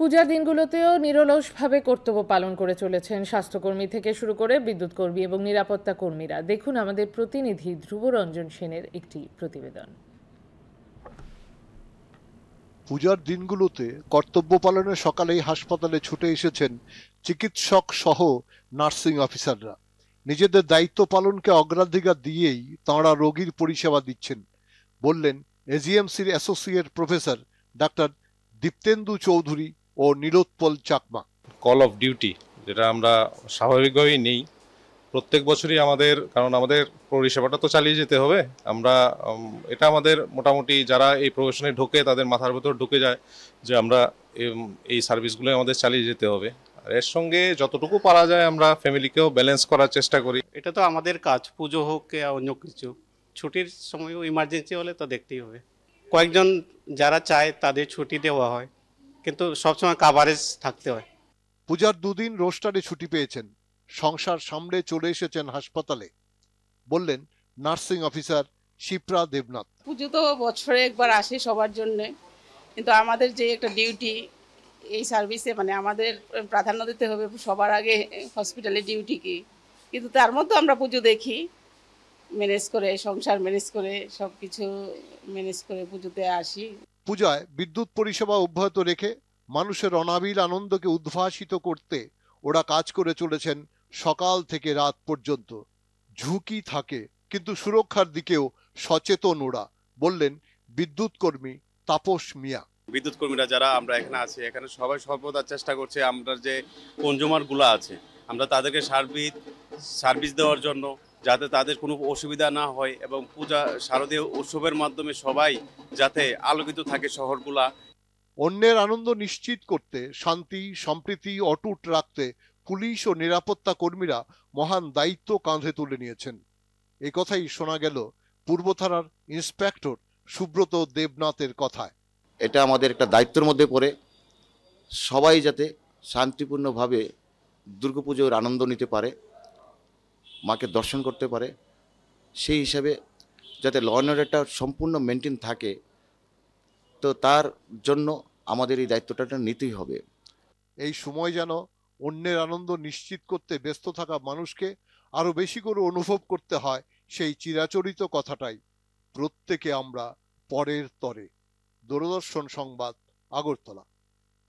পূজার দিনগুলোতেও নিরলসভাবে কর্তব্য পালন করে চলেছেন স্বাস্থ্যকর্মী থেকে শুরু করে বিদ্যুৎ কর্মী এবং নিরাপত্তা কর্মীরা। দেখুন আমাদের প্রতিনিধি ধ্রুবরঞ্জন সেনের একটি প্রতিবেদন। পূজার দিনগুলোতে কর্তব্য পালনে সকালেই হাসপাতালে ছুটে এসেছেন চিকিৎসক সহ নার্সিং অফিসাররা। নিজেদের দায়িত্ব পালনকে অগ্রাধিকার দিয়েই তাঁরা রোগীর পরিষেবা দিচ্ছেন, বললেন এজিএমসির অ্যাসোসিয়েট প্রফেসর ডাক্তার দীপ্তেন্দু চৌধুরী ও Nilotpal Chakma. Call of duty যেটা আমরা স্বাভাবিকভাবেই নেই প্রত্যেক বছরই আমাদের, কারণ আমাদের পরিষেবাটা তো চালিয়ে যেতে হবে। আমরা এটা আমাদের মোটামুটি যারা এই প্রফেশনে ঢোকে তাদের মাথার ভেতর ঢুকে যায় যে আমরা এই সার্ভিসগুলো আমাদের চালিয়ে যেতে হবে। আর এর সঙ্গে যতটুকু পারা যায় আমরা ফ্যামিলিকেও ব্যালেন্স করার চেষ্টা করি। এটা তো আমাদের কাজ, পুজো হোক বা অন্য কিছু, ছুটির সময়ও ইমার্জেন্সি হলে তো দেখতেই হবে। কয়েকজন যারা চায় তাদের ছুটি দেওয়া হয়, কিন্তু সবসময় কাভারেজ থাকতে হয়। পূজার দুদিন রোস্টারে ছুটি পেয়েছেন, সংসার সামলে চলে এসেছেন হাসপাতালে, বললেন নার্সিং অফিসার শিপ্রা দেবনাথ। পুজো তো বছরে একবার আসে সবার জন্য, কিন্তু আমাদের যে একটা ডিউটি এই সার্ভিসে মানে আমাদের প্রাধান্য দিতে হবে সবার আগে হসপিটালে ডিউটি কি, কিন্তু তার মধ্যে আমরা পুজো দেখি, ম্যানেজ করে সংসার ম্যানেজ করে সব কিছু ম্যানেজ করে পুজোতে আসি। পূজায় বিদ্যুৎ পরিষেবা অব্যাহত রেখে মানুষের অনাবিল আনন্দকে উদ্ভাসিত করতে ওরা কাজ করে চলেছেন সকাল থেকে রাত পর্যন্ত। ঝুঁকি থাকে কিন্তু সুরক্ষার দিকেও সচেতন ওরা, বললেন বিদ্যুৎ কর্মী তাপস মিয়া। বিদ্যুৎ কর্মীরা যারা আমরা এখানে আছি, এখানে সবাই সর্বদা চেষ্টা করছে আমরা যে কনজিউমারগুলো আছে আমরা তাদেরকে সার্ভিস দেওয়ার জন্য, যাতে তাদের কোনো অসুবিধা না হয় এবং পূজা শারদীয় উৎসবের মাধ্যমে সবাই যাতে আলোকিত থাকে শহরগুলা। অন্যের আনন্দ নিশ্চিত করতে, শান্তি সম্প্রীতি অটুট রাখতে পুলিশ ও নিরাপত্তা কর্মীরা মহান দায়িত্ব কাঁধে তুলে নিয়েছেন। এই কথাই শোনা গেল পূর্ব থানার ইন্সপেক্টর সুব্রত দেবনাথের কথায়। এটা আমাদের একটা দায়িত্বের মধ্যে পড়ে, সবাই যাতে শান্তিপূর্ণভাবে দুর্গাপুজোর আনন্দ নিতে পারে, মাকে দর্শন করতে পারে, সেই হিসাবে যাতে ল অ্যান্ড অর্ডারটা সম্পূর্ণ মেনটেন থাকে, তো তার জন্য আমাদের এই দায়িত্বটা নিতেই হবে। এই সময় যেন অন্যের আনন্দ নিশ্চিত করতে ব্যস্ত থাকা মানুষকে আরো বেশি করে অনুভব করতে হয় সেই চিরাচরিত কথাটাই, প্রত্যেকে আমরা পরের তরে। দূরদর্শন সংবাদ, আগরতলা।